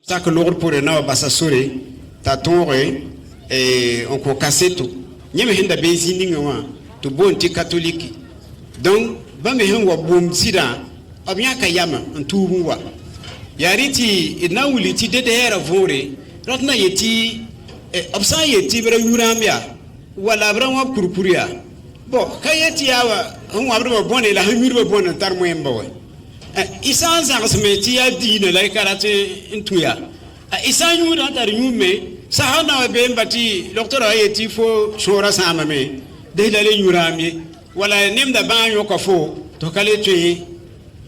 ça que l'ordre pour na basa sore ta tore et on ko kasseto nyeme hinda bezini ngwa to bonti catholique donc ba me hen wa bom sida abnya kayama ntubu wa yariti ina wuliti de era vore rotna yeti absa yeti bra yuramya wala bra wa kurkuria bo kayeti yawa on wa bra bonne la hamir bonne tar moyemba wa isan za smeti ya dina la karate intuya isan yu da tar yume sahana be mbati docteur ayeti fo shora sama me de la le yuramye wala nemda ban yo ko fo to kale tuyi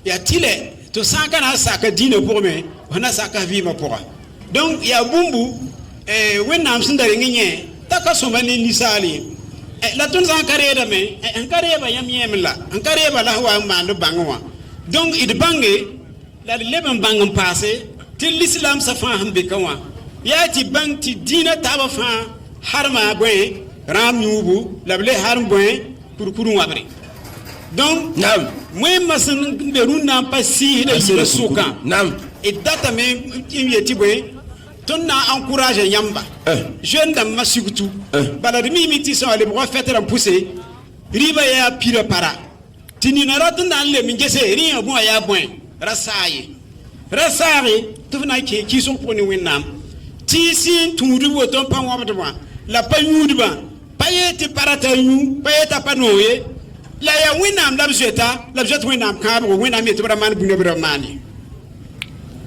ya tile to saka na saka dina pour me wana saka vima pour donc ya bumbu wenam sindare nginye taka somani nisali la tun san kare da me en kare ba yam yemla en kare ba la wa ma no bangwa donc il bange la leben bangam passé til l'islam sa fa hambe kanwa ya ti bang ti dina taba fa harma boy ram nyubu la ble harm boy pour wabre donc nam moi masan beru na pasi de suka nam et data me yeti boy ton na encourage yamba jeune dame masukutu balade mi ti so le bro fête ram pousser riba ya pire para tini na rotan dan le mingese rien bon ya bon rasaye to na ki son poni winam ti sin tudu woton pan wabdwa la panyudba payete parata yu payeta panoye la ya winam labjeta winam kabo winam et braman bunne bramani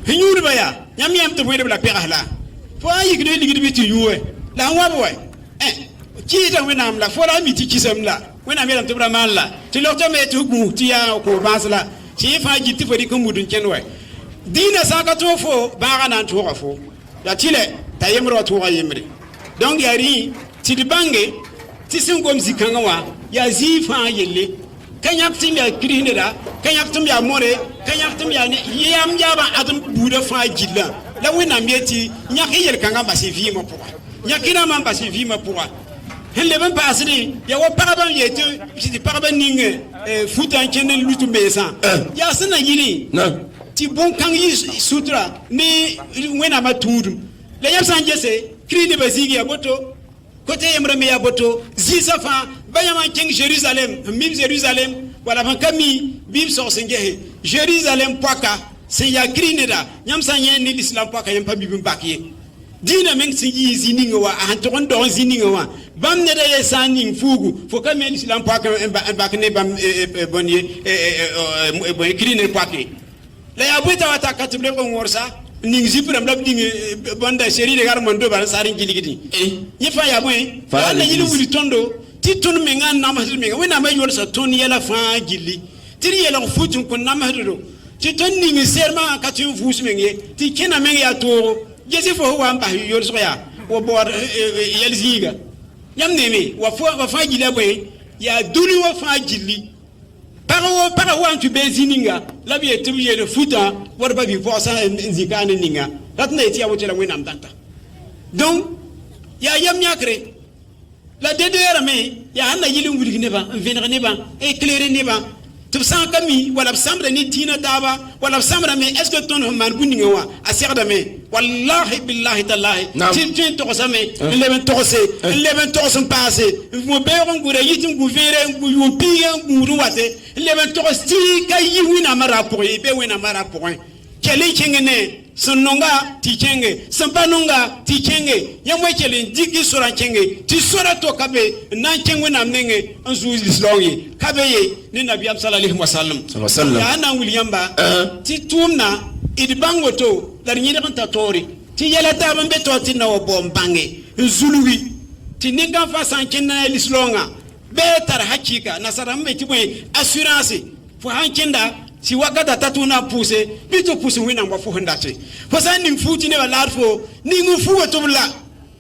hinyudba ya yam to wede la perahla fo ayi gide ligide biti yuwe la wabwe ki ta winam la fo la miti kisam la winam yam to braman la ti lokto me to gu ti ya ko basla ti fa jiti fo di ko mudun kenwe dina saka to fo baga nan to fo ya tile tayemro to yemre donc yari ti di bange ti sin kom zikanga wa ya zifa yelle kanyaktim ya kirinda kanyaktim ya more kanyaktim ya yam jaba adum buda fa jilla la wina mieti nyaki yel kanga basi vima pour nyakina man basi vima pour helle ban pasri ya wa paraban yetu ti paraban ninge futan kenen lutu mesa ya sana yili ti bon kan yi sutra ni wena matudu le yam sanjese krine basigi ya boto côté yemre me ya boto zisafa bayama king Jérusalem wala ban kami bib so sengehe Jérusalem poaka se ya krine da yam sanye ni l'islam poaka yam pa bibim bakye dina meng singi zininga wa anton don zininga wa bam ne da sanin fugu fo kami l'islam poaka bakne bam bonye bonye krine poaka la ya buta wata katble ko ngorsa ning zipram lab ding banda seri de gar mondo ban sarin giligidi yifa ya boy fa la yilu wuli tondo ti ton me ngan na mahdu me wena ma yol sa ton yela fa gilli ti yela futun ko na mahdu ti ton ning serma ka ti fus me ngi ti kena me ya to jesi fo wa mba yol so ya wo bor yel ziga yam ne me wa fa gilli boy ya duli wa fa gilli para wa tu bezininga la bi etuye le futa war ba bi vosa zikane ninga ratna eti awote la wena mdanta donc ya yam nyakre la dedere me ya handa yili nguli ne ba venre ne ba éclairer ne ba tu san kami wala samra ni dina daba wala samra me est ce que ton man buninga wa aserda me wallahi billahi tallahi tin to same le ben to son passé mo be on gure yitin gu vere gu yo piya gu ruwate le ben to sti kay wina mara pour be wina mara pour kele kengene sononga ti kenge sampanonga ti kenge yamwe kele digi sora kenge ti sora to kabe nan kengwe na mnenge anzu islongi kabe ye ni nabi sallallahu alaihi wasallam ya na williamba ti tumna idbango to dar nyine kan tatori ti yela ta bambe to ti na bombange zuluwi ti ninga fa sankinna lislonga be tar hakika nasara mbe ti boy assurance fo hankinda si wakata tatu na pousse bito pousse wina ngwa fu handate fo san ning futi ne wala fo ning fu tubla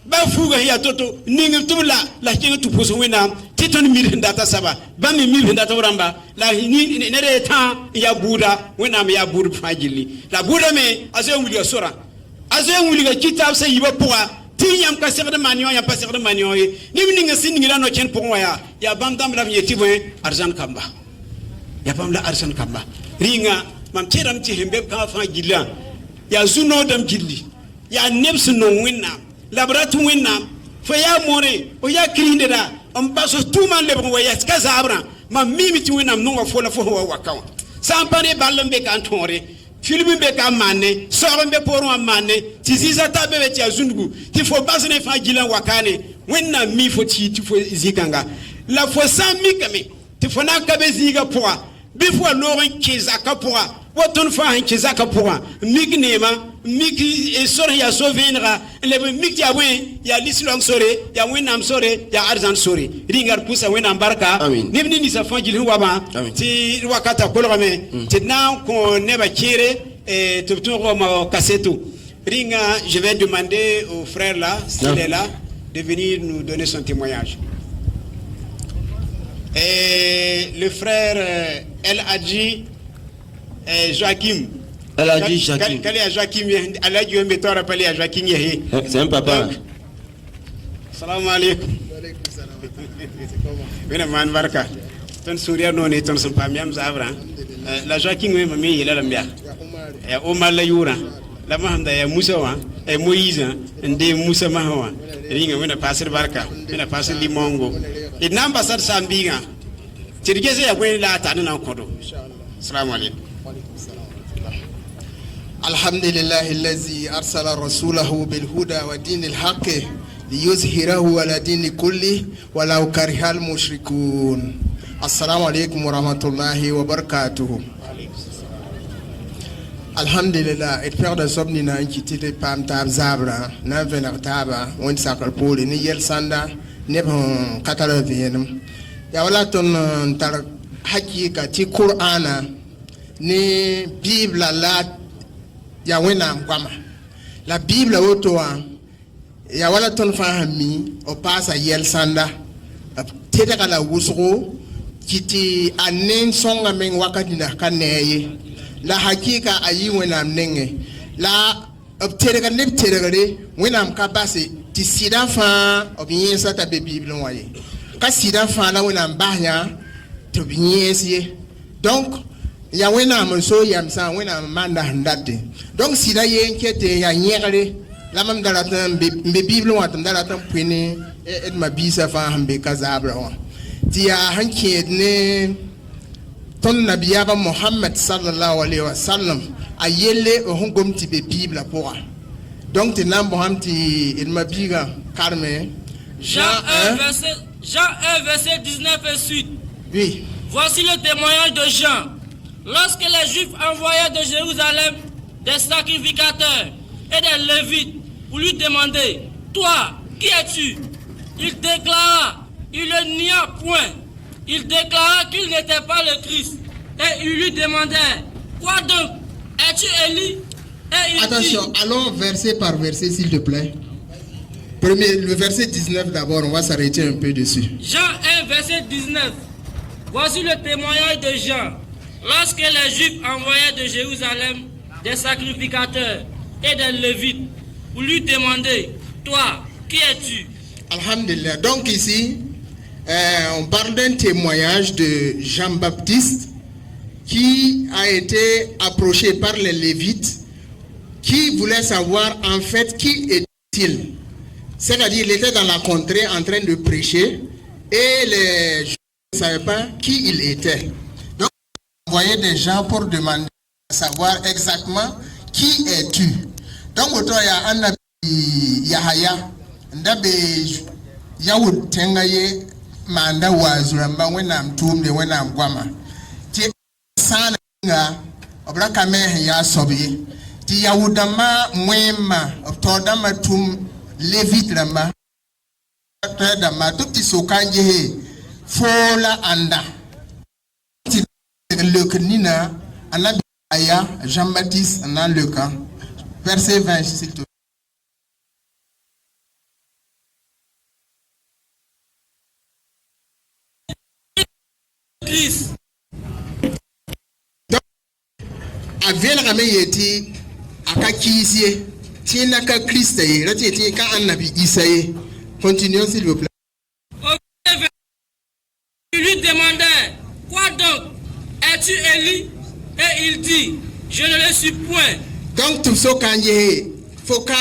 ba fu ga ya toto ning tubla la kinga tu pousse wina titon mil ndata saba ba mi mil ndata uramba la ni ne re ta ya buda wina me ya budu fajili la buda me azo wuli ga sora azo wuli ga kitab se yiba poa tinyam ka sekde manio ya pa sekde manio ni ning sin ngira no chen pour ya bandam la yeti bo arjan kamba ya pamla arjan kamba ringa mam tiram ti hembe ka fa gilla ya zuno dam gilli ya nebs no winna labrat winna fo ya more o ya krindera on baso tuman le bo ya skazabra ma mimi ti winna no fo la fo wa kaw sampane ballembe kan tore filmi be ka manne sorombe poro manne ti ziza tabe be ti azungu ti fo basne fa gilan wakane winna mi fo ti fo zikanga la fo sam mi kame ti fo na ka be ziga poa bi fo loren kizaka poa woton fa han kizaka poa mignema miki e sore ya sovenra le miki ya wen ya lislong sore ya winam sore ya arzan sore ringar pusa winam barka nibni ni sa fa gilin waba ti wakata kolorame ti na ko neba kire et tout ma cassetto ringa je vais demander au frère là s'il est là de venir nous donner son témoignage. Et le frère El Hadji Joachim. El Hadji Joachim. Quel est Joachim? El Hadji Joachim rappelé à Joachim Yehé. C'est un papa. Salam alaikum. Mina man barka. Ton souria non et ton son pamiam zavra. La Joachim me mami il a la mbia. Ya Omar la yura. La mahamda ya Musa wa e Moïse nde Musa mahawa. Ringa mina passer barka. Mina passer limongo. Et n'ambassade Sambiga. Tirigeze ya kwen la tanu na kodo. Assalamu alaikum. الحمد لله الذي أرسل رسوله بالهدى ودين الحق ليظهره على دين كله ولو كره المشركون. السلام عليكم ورحمة الله وبركاته. الحمد لله إتفرد de sobni na nkitile pam tab zabra na vener taba won sakal poli ni yel sanda ne bon katala vienum ya wala ton tar hakika ti qur'ana ni bible la ya wena kwama la bible otoa ya wala ton fahami o pasa yel sanda tete kala wusgo kiti anen songa men wakati na kaneye la hakika ayi wena nenge la obtere ka nep tere gare wena am kabase ti sida fa obiyensa ta be bible waye ka sida fa la wena mbahnya to biyensie donc ya wena am so yam sa wena manda ndate donc sida yenkete ya nyegare la mam dala tan be bible wa tan dala tan pwene et ma bisa fa hambe kazabra wa ti ya hanke ne ton nabiyaba Muhammad sallallahu alayhi wa sallam a yelle o hongom ti be bible pour donc te nam boham ti il ma biga carme Jean 1 verset 19 et suite. Oui. Voici le témoignage de Jean. Lorsque les Juifs envoyaient de Jérusalem des sacrificateurs et des Lévites pour lui demander, toi, qui es-tu? Il déclara, il ne nia point. Il déclara qu'il n'était pas le Christ. Et il lui demandait, quoi donc? Es-tu Élie? Et il attention, dit, allons verset par verset s'il te plaît. Premier, le verset 19 d'abord, on va s'arrêter un peu dessus. Jean 1 verset 19. Voici le témoignage de Jean. Lorsque les Juifs envoyaient de Jérusalem des sacrificateurs et des Lévites pour lui demander, toi, qui es-tu? Alhamdulillah. Donc ici, on parle d'un témoignage de Jean-Baptiste qui a été approché par les Lévites qui voulaient savoir en fait qui est-il. C'est-à-dire il était dans la contrée en train de prêcher et les Juifs ne savaient pas qui il était. Donc on envoyait des gens pour demander à savoir exactement qui es-tu. Donc autant il y a un Yahaya, ndabe Yahud tengaye manda wazuramba wenam tumde wenam gwama ti sana nga obra kame ya sobi ti Yahudama mwema obtodama tum Levite lamba dama tukti sokanje he fola anda ti le knina anabi aya Jean-Baptiste na le camp verset 20 s'il te plaît. Christ. Avec la yeti akakisie tiena ka Christ ye rati ka annabi Isa ye. Continuons s'il vous plaît. Il lui demandait, quoi donc? Es-tu Élie? Et il dit, je ne le suis point. Donc tout ce kanje foka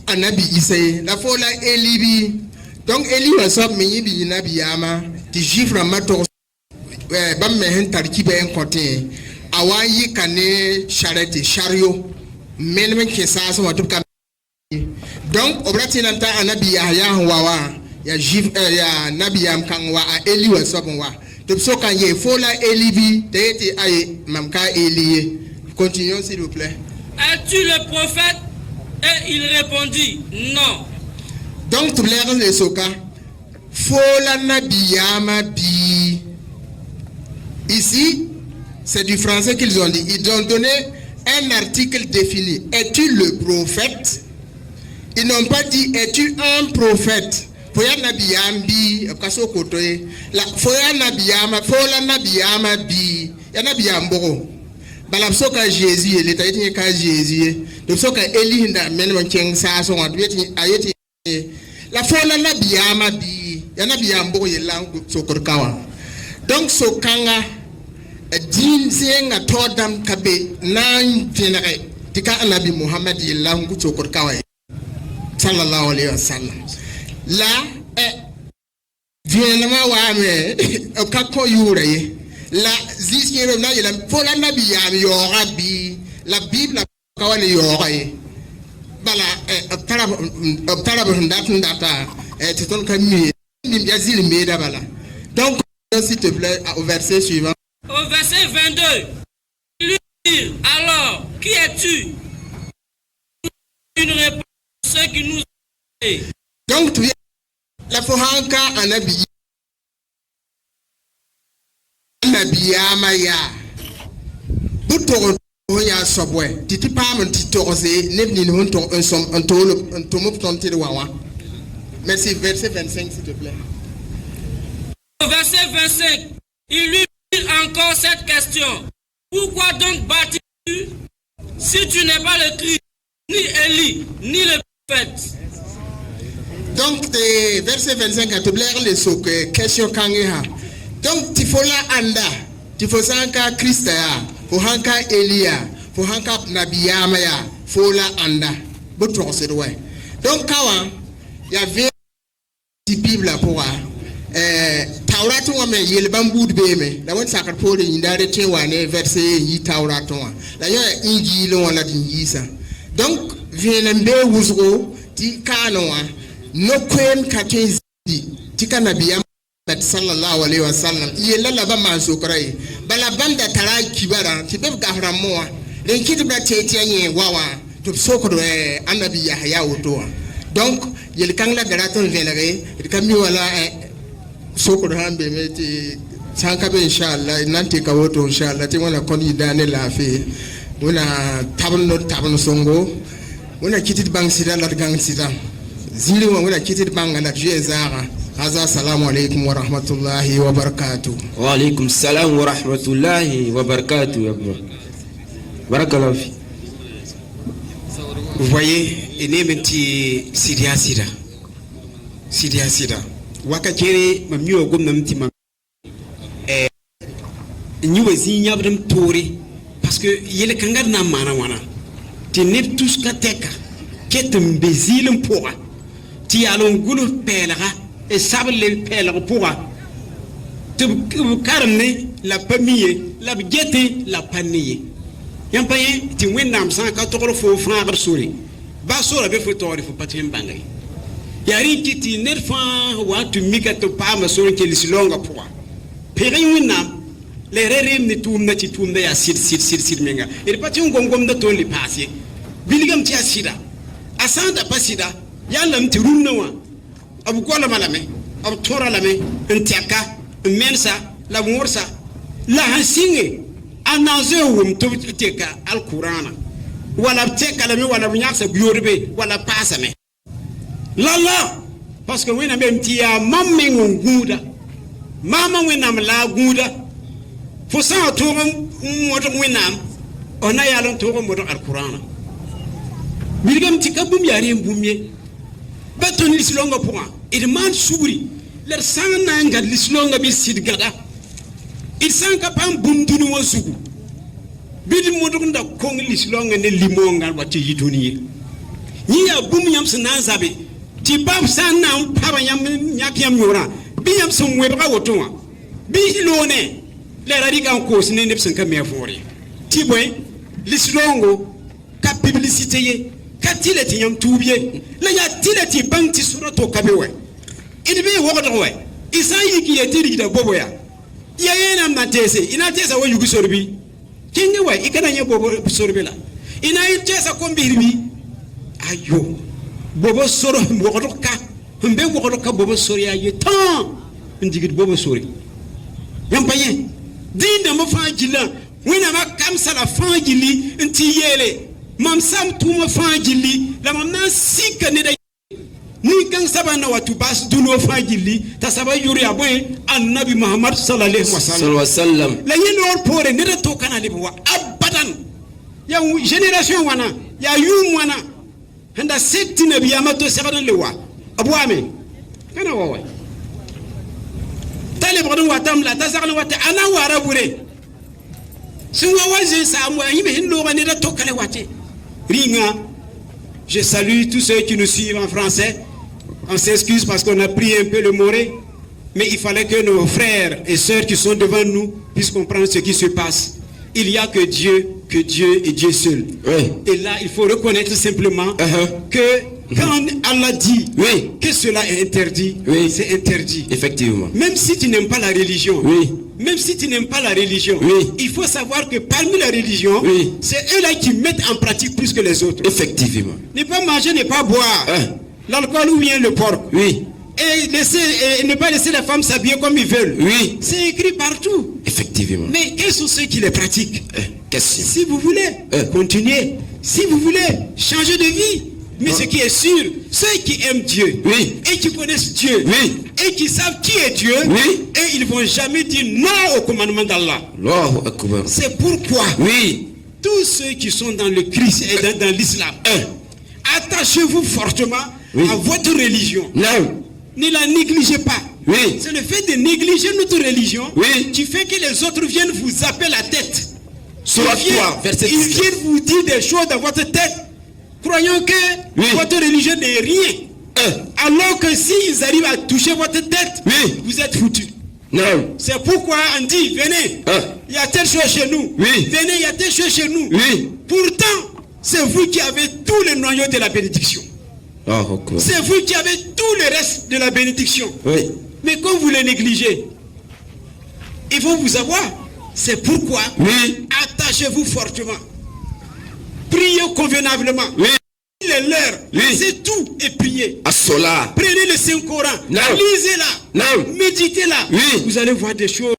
anabi isay la fola elibi donc eli wa sob mi bi nabi yama ti jifra mato bam me hen tarkibe en côté awayi kane charrette chariot men ke sa so watu kam donc obrati nanta anabi ya wawa ya jif ya nabi yam kan wa eli wa sob wa de so kan ye fola elibi te ay mamka eliye. Continuons s'il vous plaît. Es-tu le prophète? Et il répondit non. Donc tu l'air le soka fola nabiyama bi. Ici c'est du français qu'ils ont dit. Ils ont donné un article défini. Es-tu le prophète? Ils n'ont pas dit es-tu un prophète? Foya nabiyam bi kaso kotoye. La foya nabiyama fola nabiyama bi. Ya nabiyam boro. Bala soka Jésus le taiti ka Jésus de soka Eli nda men man keng sa so wat weti ayeti la fola na biyama bi ya na biyambo ye lang sokor kawa donc so kanga din zenga todam kabe nan tenere tika anabi Muhammad ye lang sokor kawa sallallahu alaihi wasallam la vienna wa me ka ko yure la zisiro na yela fola nabi ya yo rabbi la bible ka wani yo ay bala obtara ndata titon ka mi yazil me da bala donc s'il te plaît au verset suivant. Au verset 22 il lui dit alors qui es-tu? Une réponse ce qui nous est. Donc tu la fohanka anabi nabiyama ya buto ya sobwe titi pam titoroze nebni no to ensom antolo antomo tontir wawa. Merci. Verset 25 s'il te plaît. Au verset 25 il lui dit encore cette question: pourquoi donc bâtis-tu si tu n'es pas le Christ, ni Élie, ni le prophète? Donc verset 25 à te blaire les soke question kangeha. Donc tu faut la anda, tu faut sanka Christ ya, faut hanka Elia, faut hanka nabiyama ya, faut la anda. Boutro c'est ouais. Donc kawa il y avait die Bible pour Tauratu wa me yel bambud be me la won sakar pole indare te wane verset yi Tauratu wa la yo injil wala din yisa. Donc vienembe wuzgo ti kanoa no kwen katenzi ti kanabiyama sallallahu alaihi wasallam yella la ba man sokrai bala banda tara kibara ti be gahra moa len kitibra tete anye wawa to sokro annabi yahya wotoa. Donc yel kangla daraton venere kami wala sokro hambe meti sanka be inshallah nanti ka woto inshallah ti wala koni dane la fe wala tabno songo wala kitit bang sida la gang sida zili wala kitit bang la jezara. هذا السلام عليكم ورحمة الله وبركاته. وعليكم السلام ورحمة الله وبركاته يا ابن. بارك الله فيك. Vous voyez, il est menti Sidia. Wakakere mamio gom namti mam. Nyuwezi nyabdam tori parce que yele kangar na mana wana. Ti ne tous ka teka ketum bezilum poa. Ti alon gulu pelera et sable les pèlerins pour carne la famille la bjete la panier yam paye ti wendam 114 fo franc sori ba sora be foto ri fo patin bangay yari kiti nerfa wa tu mikato pa ma sori ke lislonga pour pere wendam les rerem ni tum na ti tum da ya sit menga et patin gongom da to li passé biligam ti asida asanda pasida yalla mti runna wa abu kola malame abu tora lame ntiaka mensa la morsa la hasinge anaze wum to teka alqur'ana wala teka lame wala bunyaksa biyorbe wala pasame la parce que wena be mtia mamme nguda mama wena mla guda fo sa to moto wena ona yalon to moto alqur'ana bilgam tikabum yari mbumye baton lislonga point il man souri leur sang nanga lislonga bi sidgada il sang kapam bundunu wasugu bidi modunda kong lislonga ne limonga wati yiduniye Ni ya bum yam sna zabe. Ti bab san na paba yam nyak yam yora. Bi yam son webra wotonwa. Bi lone. Le radika en cause ne nepsen ka me fori. Ti boy lislongo ka publicité ye. Ka tileti yam tubiye. La ya tileti banti surato kabewe. Idbe wodo we. Isa yiki yetiri da bobo ya. Ya yena mnatese. Ina tesa wo yugu sorbi. Kinge we ikana nye bobo sorbi la. Ina tesa kombirbi. Ayo. Bobo soro wodo ka. Mbe wodo ka bobo sori ya ye tan. Ndigit bobo sori. Yampaye. Dinda mo fajila. Wena ma kamsa la fajili nti yele. Mam sam tuma fajili. La mam nan sika ne da ni kan sabana watu bas duno fajili ta saba yuri aboy annabi muhammad sallallahu alaihi wasallam la yino pore ne to kana libo abadan ya generation wana ya yum wana handa setti nabi amato sabana lewa abu ame kana wawa talib gadon watam la tasarna wata ana wara bure sun wawaje sa mu yime hindo ne to kale wate ringa. Je salue tous ceux qui nous suivent en français. On s'excuse parce qu'on a pris un peu le moré, mais il fallait que nos frères et sœurs qui sont devant nous puissent comprendre ce qui se passe. Il n'y a que Dieu et Dieu seul. Oui. Et là, il faut reconnaître simplement que quand Allah dit que cela est interdit, c'est interdit. Effectivement. Même si tu n'aimes pas la religion, même si tu n'aimes pas la religion, il faut savoir que parmi la religion, c'est eux-là qui mettent en pratique plus que les autres. Effectivement. Ne pas manger, ne pas boire. L'alcool ou bien le porc. Et ne pas laisser les femmes s'habiller comme ils veulent. C'est écrit partout. Effectivement. Mais quels sont ceux qui les pratiquent? Si vous voulez continuer, si vous voulez changer de vie, mais ce qui est sûr, ceux qui aiment Dieu et qui connaissent Dieu et qui savent qui est Dieu, et ils ne vont jamais dire non au commandement d'Allah. C'est pourquoi tous ceux qui sont dans le Christ et dans l'islam, attachez-vous fortement à votre religion. Ne la négligez pas. C'est le fait de négliger notre religion qui fait que les autres viennent vous zapper la tête. Ils viennent vous dire des choses dans votre tête, croyant que votre religion n'est rien. Alors que s'ils arrivent à toucher votre tête, vous êtes foutus. C'est pourquoi on dit, venez, il y a telle chose chez nous. Venez, il y a telle chose chez nous. Pourtant, c'est vous qui avez tout le noyau de la bénédiction. C'est vous qui avez tout le reste de la bénédiction. Mais quand vous les négligez, ils vont vous avoir. C'est pourquoi attachez-vous fortement. Priez convenablement. Les leurs, c'est tout et priez. Prenez le Saint-Coran, lisez-la, méditez-la. Vous allez voir des choses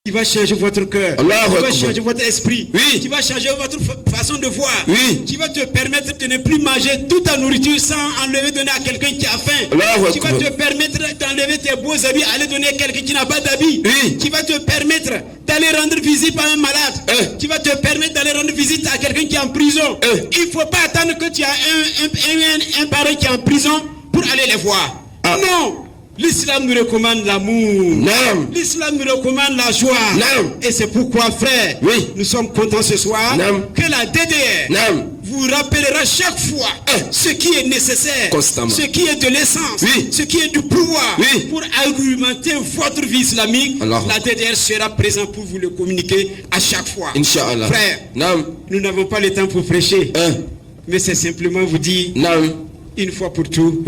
qui vont changer votre cœur, qui va changer votre esprit, qui va changer votre façon de voir, qui va te permettre de ne plus manger toute ta nourriture sans enlever, donner à quelqu'un qui a faim, qui va te permettre d'enlever tes beaux habits, aller donner à quelqu'un qui n'a pas d'habits, qui va te permettre d'aller rendre visite à un malade, qui va te permettre d'aller rendre visite à quelqu'un qui est en prison. Il ne faut pas attendre que tu as un parent qui est en prison pour aller les voir. Non. L'islam nous recommande l'amour. L'islam nous recommande la joie. Et c'est pourquoi, frère, nous sommes contents ce soir que la DDR vous rappellera chaque fois ce qui est nécessaire, ce qui est de l'essence, ce qui est du pouvoir pour argumenter votre vie islamique. La DDR sera présente pour vous le communiquer à chaque fois. Inch'Allah. Frère, nous n'avons pas le temps pour prêcher, mais c'est simplement vous dire une fois pour tout,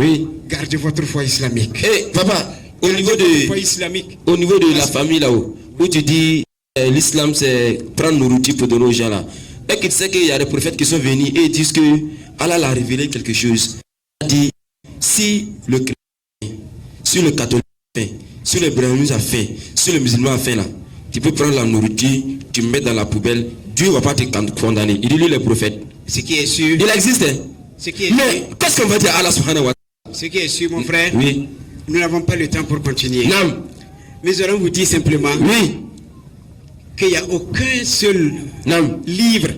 gardez votre foi islamique. Papa, au niveau de la famille là-haut, où tu dis l'islam c'est prendre nourriture pour donner aux gens là, et qu'il sait qu'il y a des prophètes qui sont venus et ils disent que Allah l'a révélé quelque chose. Il a dit, si le chrétien, si le catholique a faim, si le brahmin a faim, si le musulman a faim là, tu peux prendre la nourriture, tu mets dans la poubelle, Dieu ne va pas te condamner. Il dit lui les prophètes. Ce qui est sûr. Il existe. Mais qu'est-ce qu'on va dire à Allah subhanahu wa ta'ala? Ce qui est sûr, mon frère, nous n'avons pas le temps pour continuer. Mais nous allons vous dire simplement qu'il n'y a aucun seul livre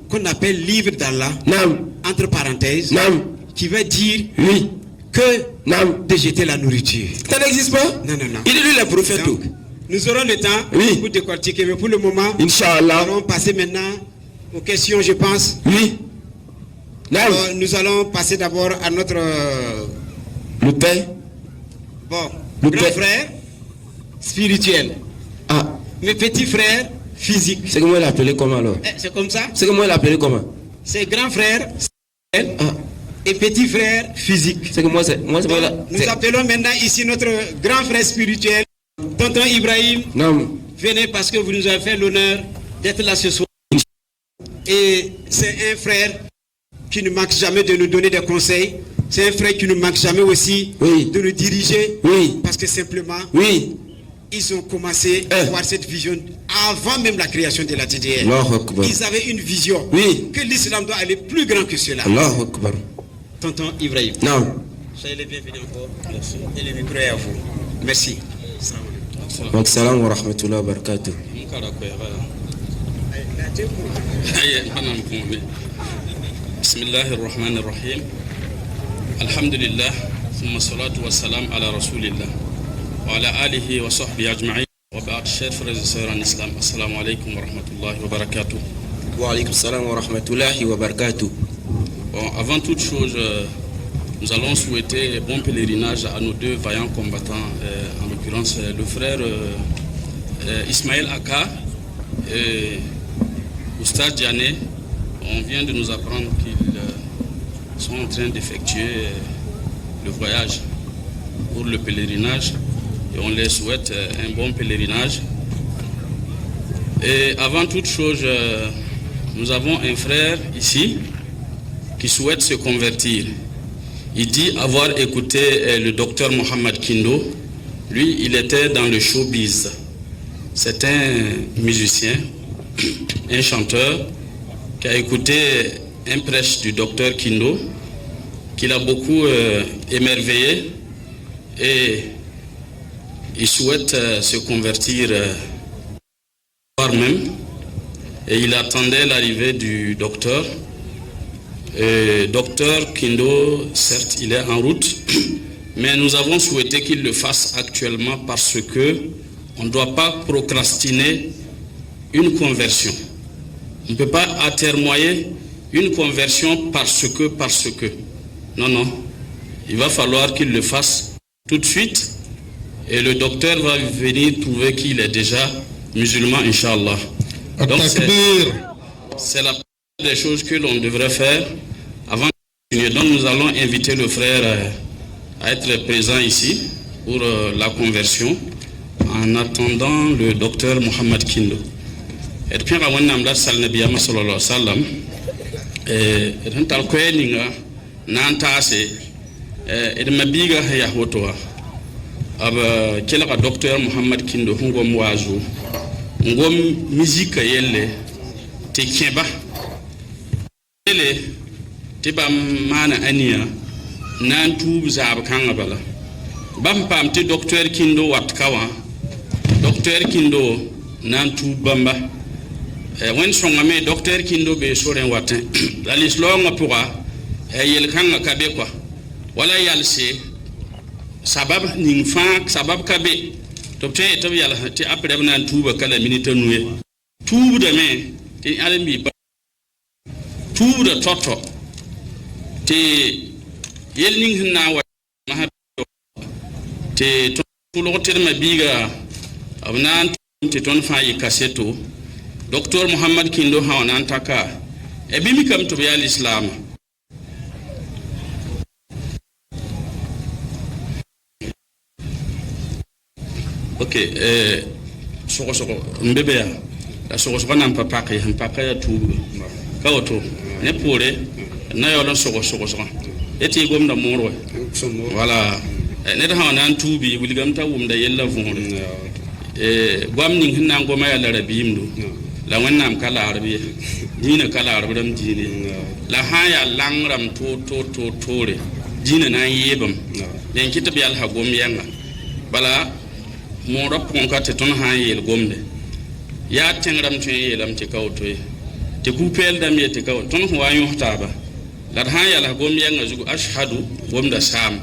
qu'on appelle livre d'Allah, entre parenthèses, qui va dire que de jeter la nourriture. Ça n'existe pas? Non. Il est lui le prophète. Donc, nous aurons le temps pour décortiquer, mais pour le moment, Inch'Allah, nous allons passer maintenant aux questions, je pense. Alors, nous allons passer d'abord à notre le père. Bon, Le grand père. frère spirituel. Ah, Mes petits frères physiques. c'est que moi l'appelé comment alors? C'est comme ça. C'est que moi l'appelé comment? C'est grand frère spirituel Ah, et petit frère physique. c'est que moi c'est Donc, nous appelons maintenant ici notre grand frère spirituel, Tonton Ibrahim. non. Venez parce que vous nous avez fait l'honneur d'être là ce soir. Et c'est un frère qui ne manque jamais de nous donner des conseils. C'est un frère qui ne manque jamais aussi Oui. de nous diriger. Oui. Parce que simplement, Oui. ils ont commencé à avoir cette vision avant même la création de la TDR. Allahu Akbar. Ils avaient une vision Oui. que l'islam doit aller plus grand que cela. Allahu Akbar. Tonton Ibrahim. Non. Soyez les bienvenus encore. Merci. Et le micro est à vous. Merci. Salam wa rahmatullahi wa barakatuh. بسم الله الرحمن الرحيم الحمد لله ثم الصلاة والسلام على رسول الله وعلى آله وصحبه أجمعين وبعد chers frères et sœurs en islam assalamu alaikum wa rahmatullahi wa barakatuh. Wa alaykum salam wa rahmatullahi wa barakatuh. Bon, avant toute chose, nous allons souhaiter bon pèlerinage à nos deux vaillants combattants, en l'occurrence le frère Ismaël Aka et Oustad Diané. On vient de nous apprendre qu'ils sont en train d'effectuer le voyage pour le pèlerinage et on les souhaite un bon pèlerinage. Et avant toute chose, nous avons un frère ici qui souhaite se convertir. Il dit avoir écouté le docteur Mohamed Kindo. Lui, il était dans le showbiz. C'est un musicien, un chanteur qui a écouté un prêche du docteur Kindo, qui l'a beaucoup émerveillé et il souhaite se convertir même. Et il attendait l'arrivée du docteur. Docteur Kindo, certes, il est en route, mais nous avons souhaité qu'il le fasse actuellement parce que on ne doit pas procrastiner une conversion. On ne peut pas atermoyer une conversion parce que. Non, non. Il va falloir qu'il le fasse tout de suite et le docteur va venir trouver qu'il est déjà musulman, Inch'Allah. Donc c'est la première des choses que l'on devrait faire avant de continuer. Donc nous allons inviter le frère à être présent ici pour la conversion en attendant le docteur Mohamed Kindo. Et puis on a dit sallallahu alayhi wa sallam et tal ko ninga nantase et mabiga ya hotoa aba kela docteur Mohamed Kindo ngom wazu ngom musique yelle te keba ele te ba mana ania nan tu zab kanga bala bam pam te docteur Kindo wat kawa docteur Kindo nan tu bamba wen songame docteur Kindo be soren watin la lislonga pourra yel kanga kabe kwa wala yalse sabab ning fa sabab kabe to te to yalla ti après nan tuba kala minute nuye tubu de me ti almi ba tubu de toto te yel ning na wa ma te to lo terma biga abnan te ton fa yi kaseto docteur Mohamed Kindo hawanan taka e bimi kam to ya l'islam ok soko mbebe ya la soko nan papa ya tu ka oto ne pore na yo don soko eti gom na moro wala ne da hawanan tubi wilgam ta wumda yella vunre gwam ning hinna ngoma ya larabim do la wannan kala arabiya dina kala arabram dine la haya langram to tore dina na yebam den kitab yal ha gom yanga bala mo rapon ka te ton ha yel gomde ya tengram te yelam te kawto te kupel dam ye te kaw ton ho wayo taba la haya la gom yanga zugo ashhadu gomda sam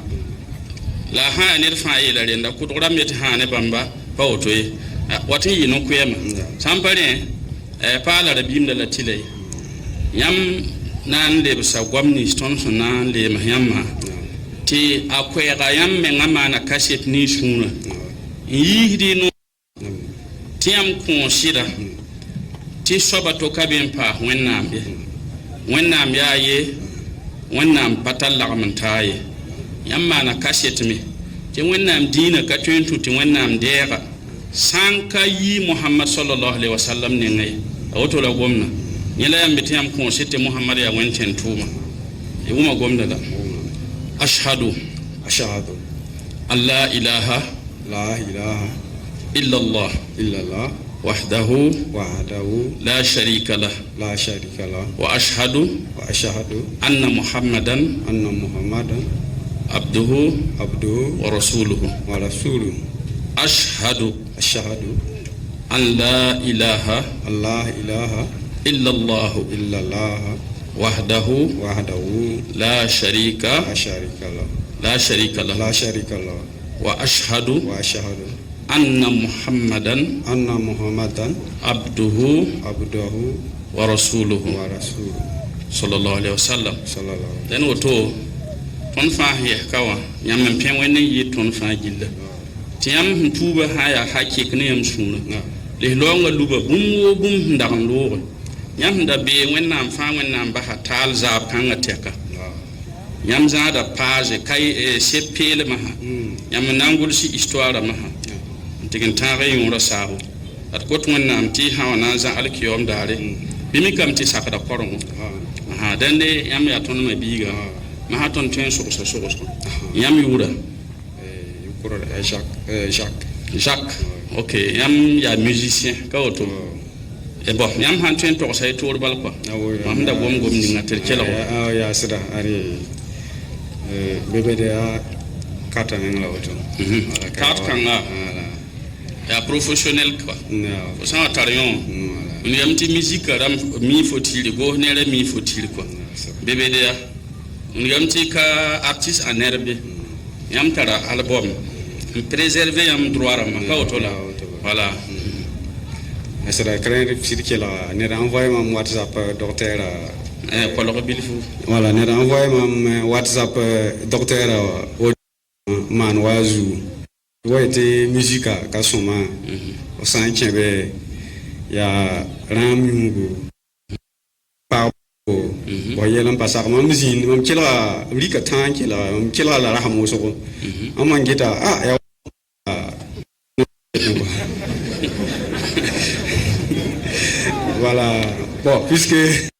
la haya ne fa yela renda ku to ram te ha ne bamba pawto wati yino kuyema sampare pala rabim da latile yam nan le sa gwamni ston sona le mahyama ti akwera yam me ngama na kaset ni suna yi di no tiam consider ti soba to kabin pa wennam ya ye wennam patal lagmantaye yamma na kaset mi ti wennam dina ka twentu ti wennam dera sanka yi Muhammad sallallahu alaihi wasallam ne ngai auto la gomna yela yam bitiam consider Muhammad ya wenten tuma e wuma gomna da ashhadu an la ilaha إلا الله وحده لا شريك له وأشهد أن محمدا عبده ورسوله أشهد أن لا إله إلا الله وحده لا شريك له وأشهد أن محمدا عبده ورسوله صلى الله عليه وسلم then woto ton fa he kawa nyam pen wenne yi ton fa gilla tiam tuba haya hakik ne yam sunu le longa luba bum ndam lo nyam da be wennam fa wennam ba hatal za panga teka nyam za da page kai sepele maha nyam nangul si histoire maha tikin tare yura sabu at kot wonnam ti hawana za alkiyom dare bimi kam ti sakada koron ha dande yam ya ton ma biga ma ha ton ten so yam yura yukuro Jacques OK yam ya musicien ka auto e bon yam han ten to say tour bal quoi mam da gom ni ngatel kelo ya sida ari bebe de kata ngala auto kat kanga ya professionnel quoi au sein tarion on y a un petit musique ram mi faut-il go nere mi faut-il quoi bébé de on y a un petit artiste en herbe yam tara album préserver yam droit ram ka otola voilà sera créer circuler ne renvoyer mon WhatsApp docteur Paul Robilfou voilà ne renvoyer mon WhatsApp docteur man wazu woite musica kasoma o sanchebe ya ramungu pa bo yelan pasar mam zin mam kila lika tankila mam kila la rahmo so amman gita ya voilà bon puisque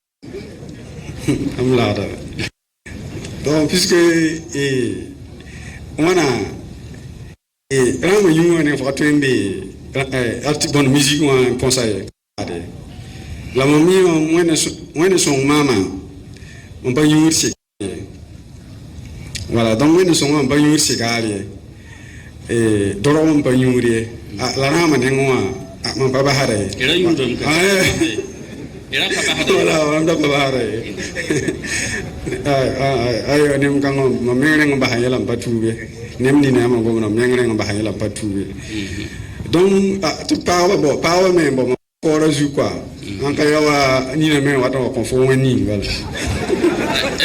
am la donc puisque on a rama yungo ne fatembe arti bonne musique on conseil la mami on son mama on pas yursi voilà donc on son on pas yursi gari et doro on pas yuri la rama ne ngwa man pas bahare ira yundum ka ira ka bahare voilà on da bahare ay nem kango mamere ngba hayela patube nem ni na ma go na mengre ngba hayela patube donc tu parle mais bon ko razu quoi en ka yawa ni na me wata ko fo wani wala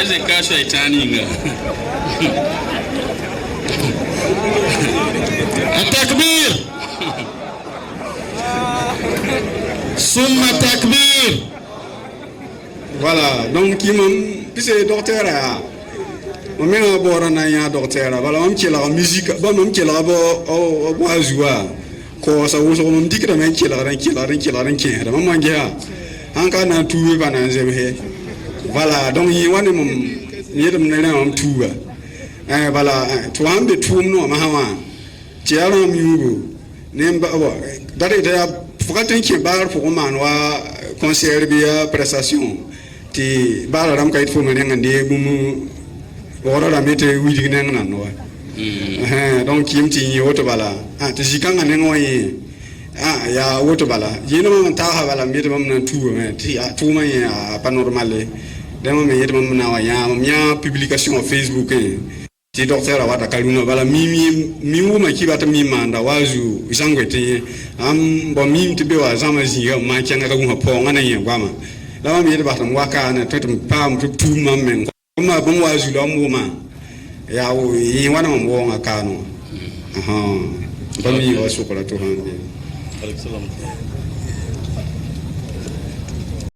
eze ka shaitani nga التكبير ثم التكبير voilà donc qui mom pise docteur a on met un bord na ya docteur voilà on tient la musique bon on tient la bo boazua ko sa wo so on dit que men tient la ran maman ngia an ka na tuwe bana zemhe voilà donc yi wani mom yedum na ran am tuwa voilà to ambe tuum no ma hawa tiara miugo nemba wa dare da fukaten ke bar pour man wa concert bia prestation ti bala ram kayit fo men ngande bumu wora la mete widi nang nan wa donc kimti ni woto bala ti jikanga nengoyi ya woto bala yeno man ta ha bala mete mam nan tuwo ti tuma ya pas normal dama me yete mam na wa ya publication Facebook ti docteur awata kaluna bala mi wuma kibata mi manda wazu isangwete am bo mi tibe wa zama zinga ma kyanga ka kuma po ngana yen gwama la mam yel batam wakana to tum pam to tuma men ma bon wazu la mo ma ya o yi wana mo wonga kanu aha bami wa sukula to hande